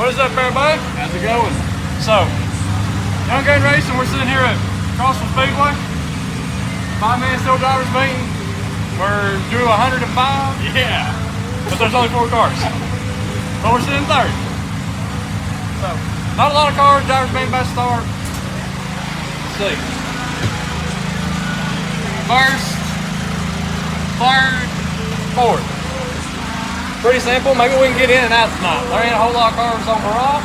What is up, everybody? How's it going? So, Young Gun Racing, we're sitting here at Crossville Speedway. 5 minutes till driver's meeting. We're due 105, Yeah. but there's only 4 cars. But we're sitting third. So, not a lot of cars, driver's meeting about to start. Let's see. First, third, fourth. Pretty simple. Maybe we can get in and out tonight. There ain't a whole lot of cars on Hurrah.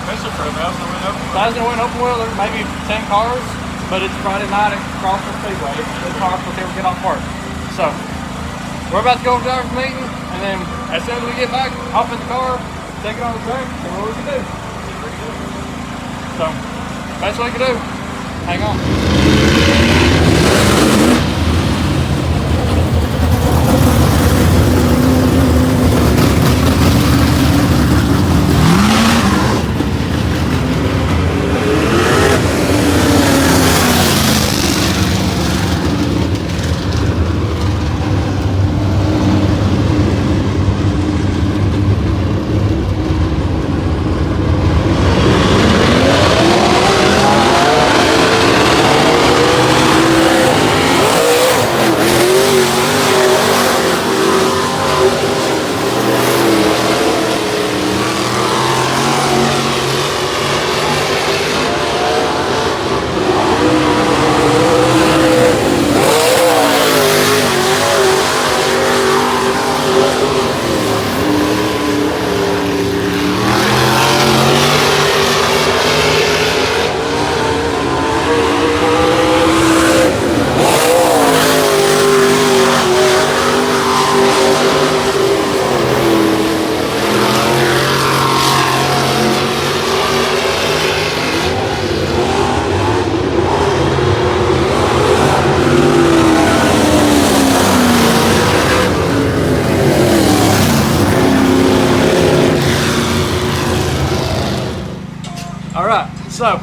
Especially for a thousand win open. Thousand win open wheel, there's maybe 10 cars, but it's Friday night at Crossville Speedway. It's hard for people to get off work. So, we're about to go to driver's meeting, and then as soon as we get back, hop in the car, take it on the track, and what we can do. So, best we can do. Hang on. All right, so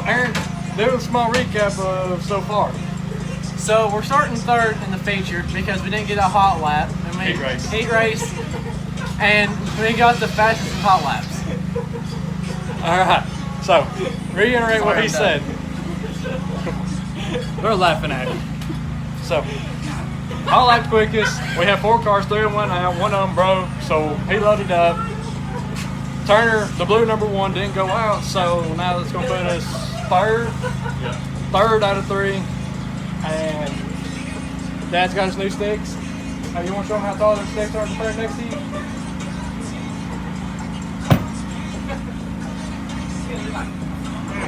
Aaron, do a small recap of so far. So we're starting third in the feature because we didn't get a hot lap. And we, Heat race. and we got the fastest hot laps. All right, so reiterate what he said. They're laughing at it. So, hot lap quickest. We have 4 cars, 3 of them went out, one of them broke, so he loaded up. Turner, the blue number 1, didn't go out, so now that's gonna put us third out of 3. And Dad's got his new sticks. You want to show them how tall their sticks are compared next to you?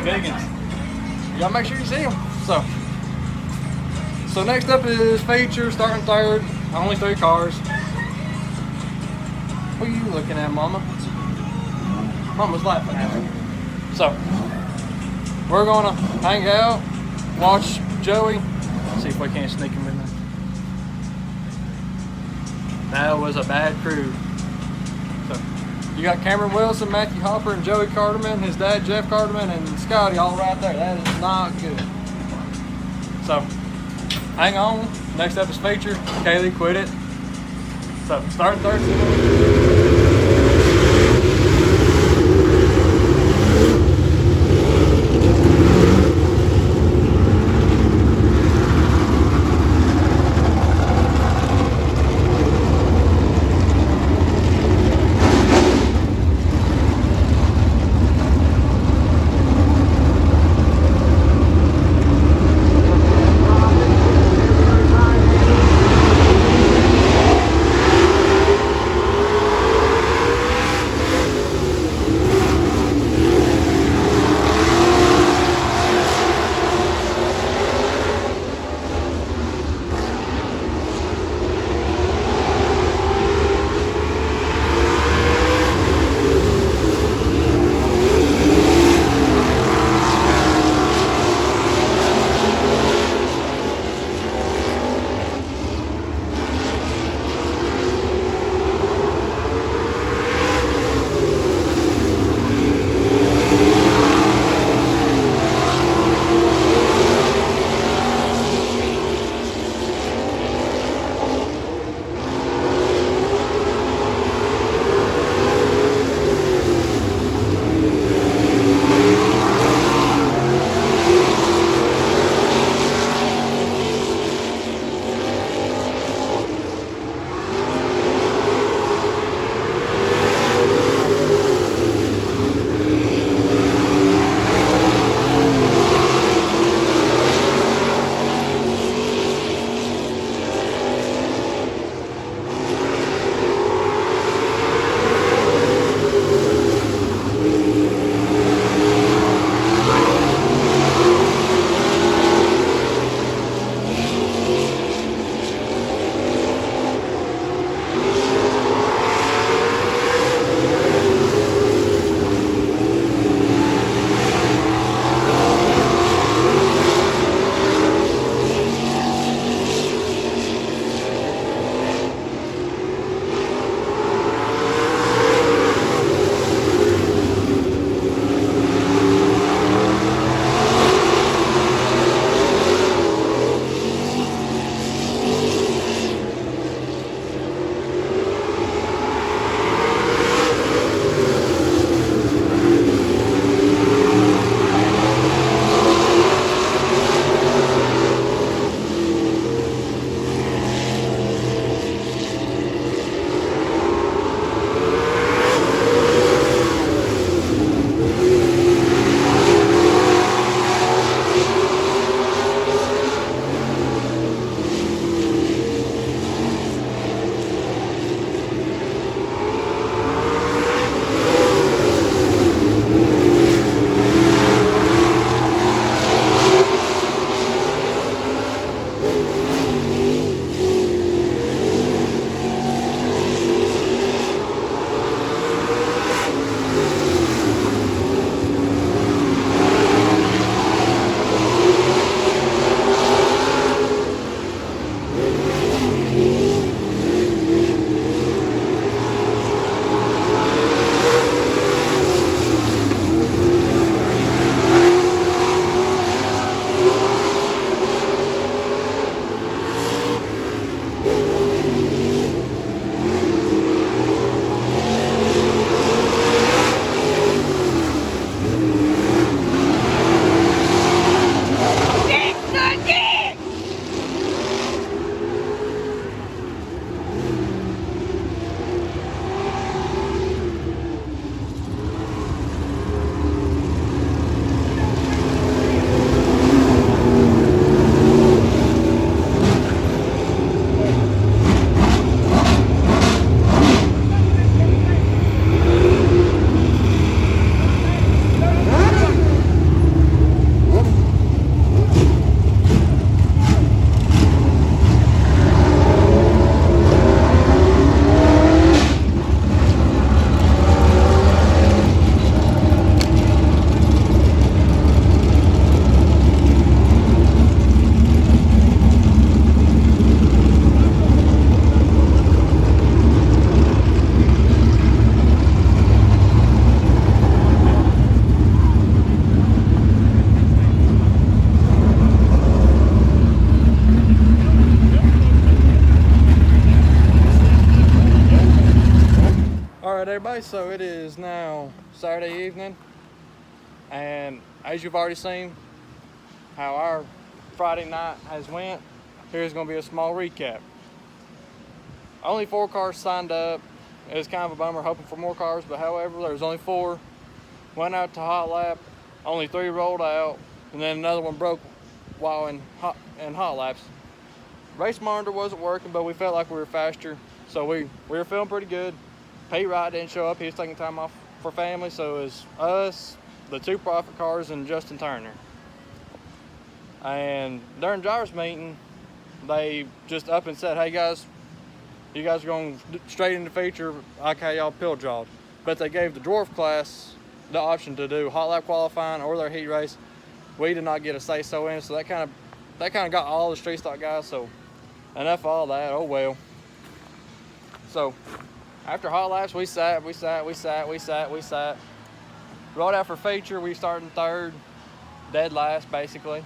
Biggins. You gotta make sure you see them. So next up is feature, starting third. Only 3 cars. What are you looking at, Mama? Mama's laughing at me. So, we're gonna hang out, watch Joey, see if we can't sneak him in there. That was a bad crew. So, you got Cameron Wilson, Matthew Hopper, and Joey Carterman, his dad Jeff Carterman, and Scotty all right there. That is not good. So, hang on. Next up is feature. Kaylee quit it. So, starting third. Alright everybody, so it is now Saturday evening, and as you've already seen how our Friday night has went, here's going to be a small recap. Only 4 cars signed up. It was kind of a bummer, hoping for more cars, but however, there was only 4. Went out to hot lap, only 3 rolled out, and then another one broke while in hot laps. Race monitor wasn't working, but we felt like we were faster, so we were feeling pretty good. Pete Wright didn't show up. He was taking time off for family, so it was us, the 2 Profit cars, and Justin Turner. And during drivers meeting, they just up and said, hey guys, you guys are going straight into feature, like how y'all pill jawed. But they gave the dwarf class the option to do hot lap qualifying or their heat race. We did not get a say so in, so that kind of got all the street stock guys. So enough of all that. Oh well. So after hot laps, we sat. Rolled out for feature. We started in 3rd, dead last basically.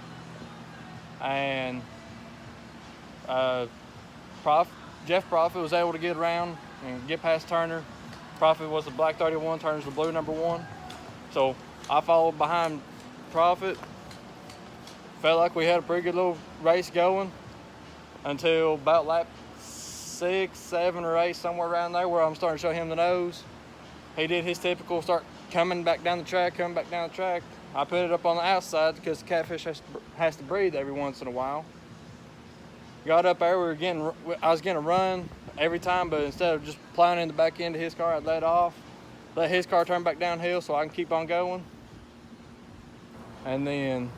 And Jeff Profit was able to get around and get past Turner. Profit was the black 31, Turner's the blue number 1. So I followed behind Profit. Felt like we had a pretty good little race going until about lap 6, 7, or 8, somewhere around there, where I'm starting to show him the nose. He did his typical start coming back down the track. I put it up on the outside because the catfish has to breathe every once in a while. Got up there, I was getting a run every time, but instead of just plowing in the back end of his car, I'd let his car turn back downhill so I can keep on going. And then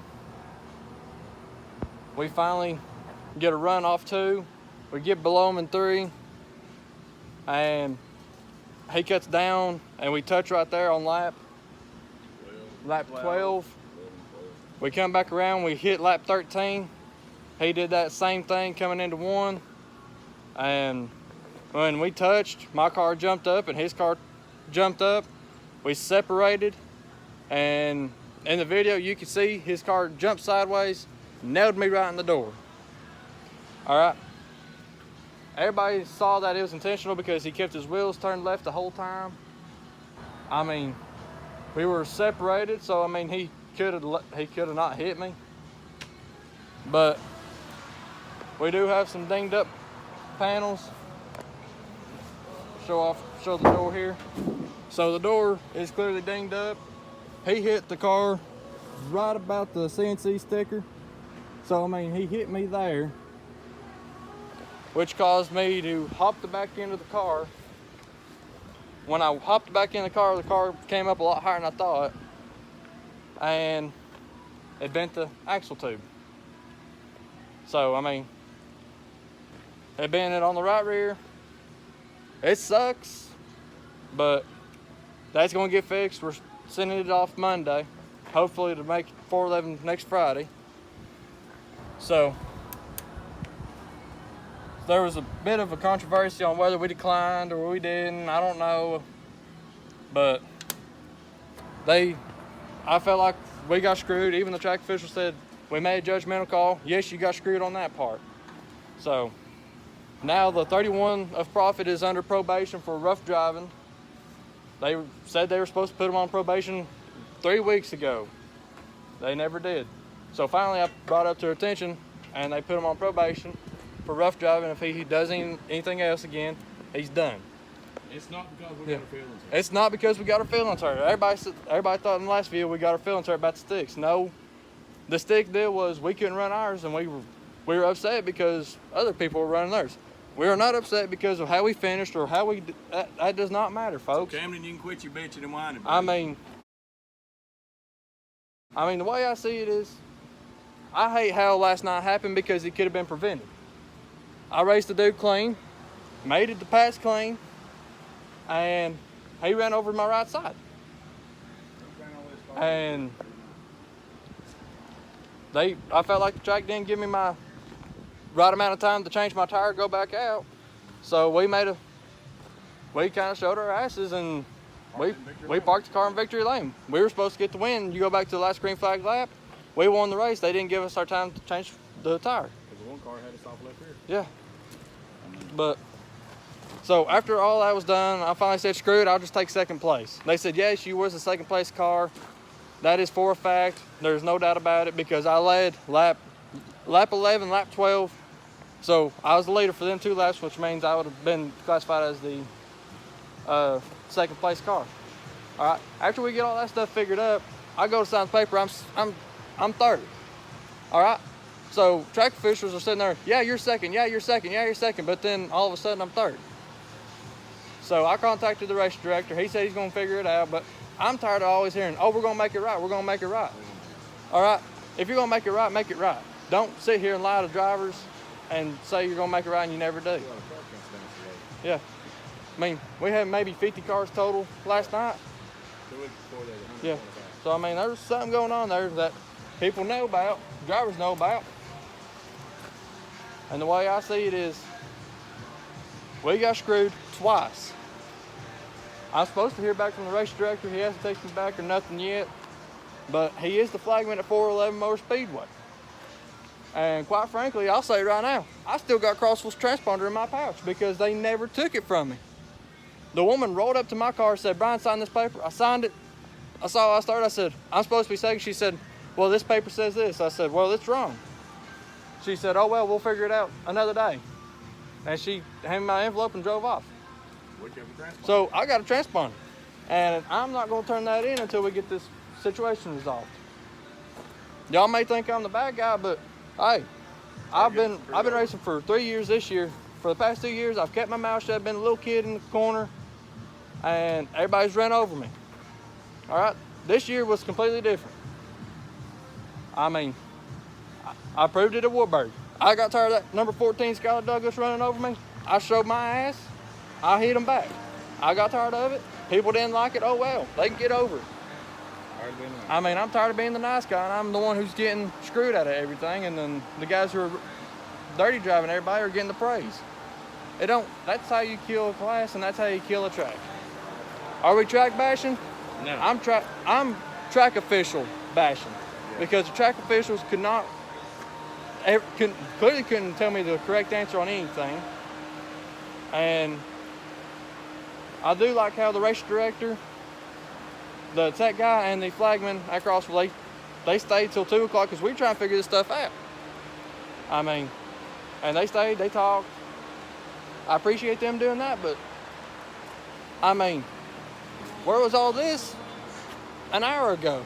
we finally get a run off 2. We get below him in 3, and he cuts down, and we touch right there on lap 12. We come back around, we hit lap 13. He did that same thing coming into 1, and when we touched, my car jumped up and his car jumped up. We separated, and in the video you can see his car jumped sideways, nailed me right in the door. Alright, everybody saw that it was intentional because he kept his wheels turned left the whole time. I mean, we were separated, so I mean he could have not hit me, but we do have some dinged up panels. Show the door here. So the door is clearly dinged up. He hit the car right about the CNC sticker. So I mean, he hit me there, which caused me to hop the back end of the car. When I hopped back in the car came up a lot higher than I thought, and it bent the axle tube. So I mean, it bent it on the right rear. It sucks, but that's going to get fixed. We're sending it off Monday, hopefully to make 411 next Friday. So there was a bit of a controversy on whether we declined or we didn't. I don't know, but I felt like we got screwed. Even the track official said we made a judgmental call. Yes, you got screwed on that part. So now the 31 of Profit is under probation for rough driving. They said they were supposed to put him on probation 3 weeks ago. They never did. So finally I brought it up to their attention, and they put him on probation for rough driving. If he does anything else again, he's done. It's not because we got our feelings hurt. It's not because we got our feelings hurt. Everybody thought in the last video we got our feelings hurt about the sticks. No, the stick deal was we couldn't run ours, and we were upset because other people were running theirs. We are not upset because of how we finished or how we. That does not matter, folks. So Camden, you can quit your bitching and whining. I mean, the way I see it is, I hate how last night happened because it could have been prevented. I raced the dude clean, made it to pass clean, and he ran over my right side. And I felt like the track didn't give me my right amount of time to change my tire, go back out. So we kind of showed our asses, and we parked the car in victory lane. We were supposed to get the win. You go back to the last green flag lap, we won the race. They didn't give us our time to change the tire. Because the one car had to stop left here. Yeah. But So after all that was done, I finally said, screw it, I'll just take second place. They said, yes, you was the second place car. That is for a fact. There's no doubt about it because I led lap 11, lap 12. So I was the leader for them 2 laps, which means I would have been classified as the second place car. All right. After we get all that stuff figured up, I go to sign the paper. I'm third. All right. So track officials are sitting there. Yeah, you're second. Yeah, you're second. Yeah, you're second. But then all of a sudden I'm third. So I contacted the race director. He said he's going to figure it out. But I'm tired of always hearing, oh, we're going to make it right. We're going to make it right. All right. If you're going to make it right, make it right. Don't sit here and lie to drivers and say you're going to make it right and you never do. Yeah. I mean, we had maybe 50 cars total last night. Yeah. So, I mean, there's something going on there that people know about, drivers know about. And the way I see it is, we got screwed twice. I'm supposed to hear back from the race director. He hasn't texted me back or nothing yet. But he is the flagman at 411 Motor Speedway. And quite frankly, I'll say right now, I still got Crossville's transponder in my pouch because they never took it from me. The woman rolled up to my car and said, Brian, sign this paper. I signed it. I saw I started. I said, I'm supposed to be second. She said, well, this paper says this. I said, well, it's wrong. She said, oh, well, we'll figure it out another day. And she handed me my envelope and drove off. So I got a transponder. And I'm not going to turn that in until we get this situation resolved. Y'all may think I'm the bad guy, but hey, I've been racing for 3 years this year. For the past 2 years, I've kept my mouth shut, been a little kid in the corner, and everybody's ran over me. All right, this year was completely different. I mean, I proved it at Woodbury. I got tired of that number 14 Skylar Douglas running over me. I showed my ass. I hit him back. I got tired of it. People didn't like it. Oh well, they can get over it. I mean, I'm tired of being the nice guy, and I'm the one who's getting screwed out of everything, and then the guys who are dirty driving everybody are getting the praise. That's how you kill a class, and that's how you kill a track. Are we track bashing? No. I'm track official bashing, because the track officials clearly couldn't tell me the correct answer on anything. And I do like how the race director, the tech guy, and the flagman at Crossville, they stayed till 2 o'clock because we were trying to figure this stuff out. I mean, and they stayed, they talked. I appreciate them doing that, but I mean, where was all this an hour ago?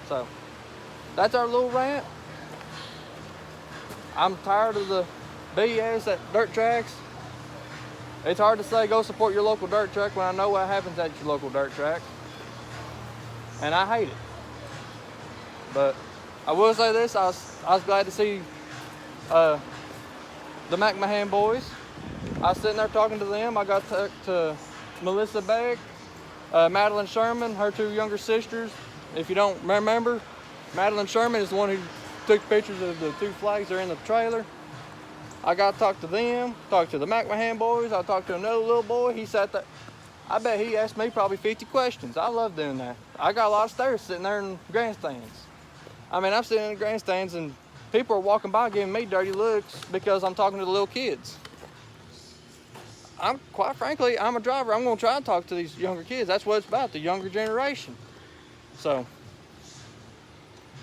So that's our little rant. I'm tired of the BS at dirt tracks. It's hard to say go support your local dirt track when I know what happens at your local dirt track. And I hate it. But I will say this, I was glad to see the McMahon boys. I was sitting there talking to them. I got to Melissa Beck, Madeline Sherman, her 2 younger sisters. If you don't remember, Madeline Sherman is the one who took pictures of the 2 flags that are in the trailer. I got to talk to them, talk to the McMahon boys. I talked to another little boy. He sat there. I bet he asked me probably 50 questions. I love doing that. I got a lot of stares sitting there in grandstands. I mean, I'm sitting in the grandstands and people are walking by giving me dirty looks because I'm talking to the little kids. Quite frankly, I'm a driver. I'm going to try and talk to these younger kids. That's what it's about, the younger generation. So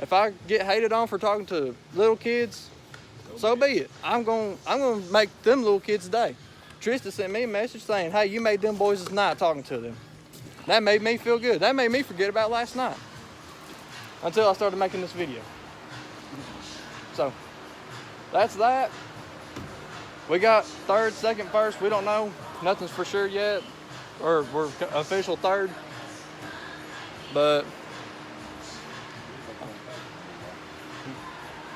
if I get hated on for talking to little kids, so be it. I'm going to make them little kids' day. Trista sent me a message saying, hey, you made them boys this night talking to them. That made me feel good. That made me forget about last night. Until I started making this video. So, that's that. We got third, second, first. We don't know. Nothing's for sure yet. Or we're official third. But,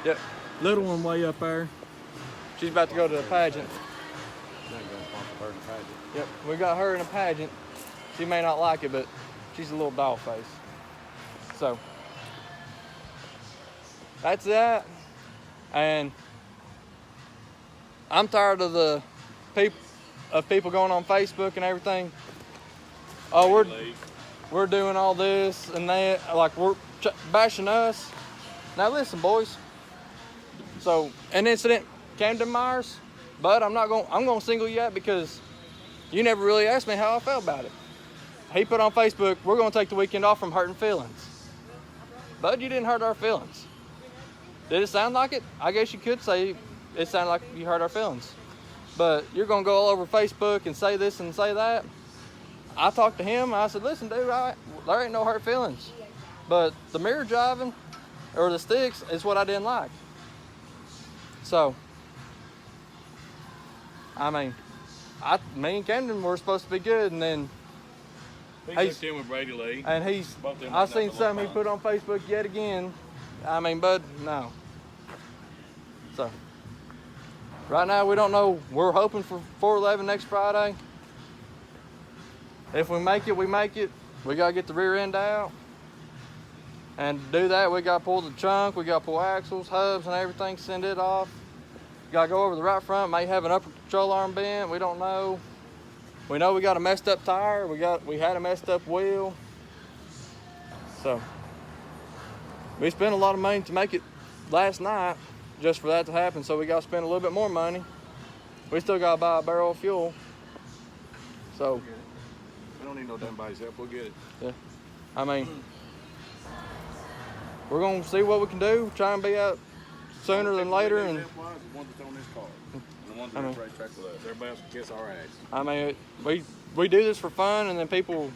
yep. Little one way up there. She's about to go to the pageant. Yep, we got her in a pageant. She may not like it, but she's a little doll face. So, that's that. And I'm tired of the people going on Facebook and everything. Oh, we're doing all this and that, like we're bashing us. Now listen, boys. So, an incident, Camden Myers, But I'm gonna single you out because you never really asked me how I felt about it. He put on Facebook, we're gonna take the weekend off from hurting feelings. Bud, you didn't hurt our feelings. Did it sound like it? I guess you could say it sounded like you hurt our feelings. But you're gonna go all over Facebook and say this and say that. I talked to him, I said, listen, dude, there ain't no hurt feelings. But the mirror driving or the sticks is what I didn't like. So, I mean, me and Camden were supposed to be good, and then He hooked in with Brady Lee. and Both them I've went seen up the something he whole put on Facebook yet again. I mean, Bud, no. So, right now we don't know. We're hoping for 411 next Friday. If we make it, we make it. We gotta get the rear end out. And to do that, we gotta pull the trunk, we gotta pull axles, hubs, and everything, send it off. Gotta go over the right front, may have an upper control arm bent, we don't know. We know we got a messed up tire, we had a messed up wheel. So, we spent a lot of money to make it last night just for that to happen, so we gotta spend a little bit more money. We still gotta buy a barrel of fuel. So, We don't need no damn body's help. We'll get it. yeah, I mean, we're gonna see what we can do, try and be out sooner than later. And The ones that's on this car. And the ones that are racetrack with us. Everybody else can kiss our ass. I mean, we do this for fun, and then people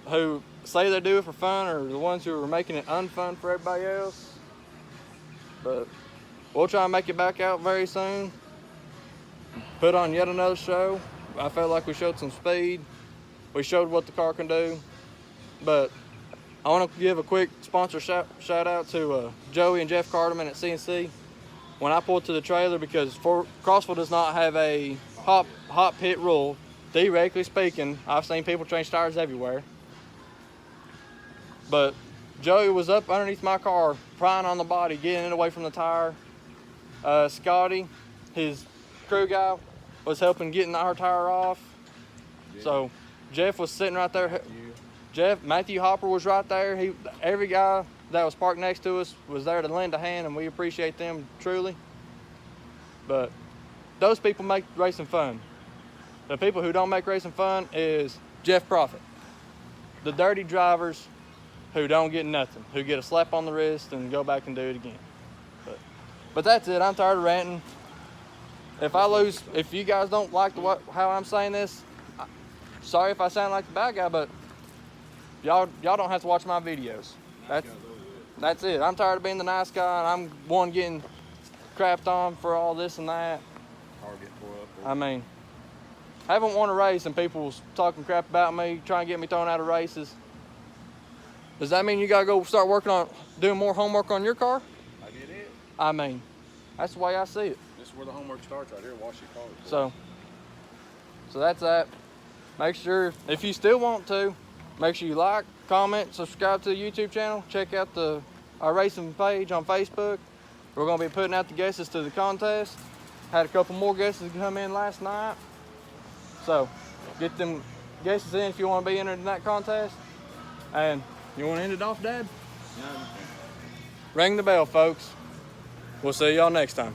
who say they do it for fun are the ones who are making it unfun for everybody else. But we'll try and make it back out very soon. Put on yet another show. I felt like we showed some speed. We showed what the car can do. But I want to give a quick sponsor shout out to Joey and Jeff Carterman at CNC. When I pulled to the trailer, because Crossville does not have a hot pit rule. Theoretically speaking, I've seen people change tires everywhere. But Joey was up underneath my car, prying on the body, getting it away from the tire. Scotty, his crew guy, was helping getting our tire off. Yeah. So Jeff was sitting right there. Matthew Hopper was right there. Every guy that was parked next to us was there to lend a hand, and we appreciate them truly. But those people make racing fun. The people who don't make racing fun is Jeff Profit. The dirty drivers who don't get nothing, who get a slap on the wrist and go back and do it again. But that's it. I'm tired of ranting. If you guys don't like how I'm saying this, sorry if I sound like the bad guy, but y'all don't have to watch my videos. That's it. I'm tired of being the nice guy, and I'm one getting crapped on for all this and that. I mean, I haven't won a race and people's talking crap about me, trying to get me thrown out of races. Does that mean you gotta go start working on doing more homework on your car? I did it. I mean, that's the way I see it. This is where the homework starts, right here. Wash your car. So that's that. Make sure, if you still want to, make sure you like, comment, subscribe to the YouTube channel. Check out our racing page on Facebook. We're going to be putting out the guesses to the contest. Had a couple more guesses come in last night. So get them guesses in if you want to be entered in that contest. And you want to end it off, Dad? Yeah. Ring the bell, folks. We'll see y'all next time.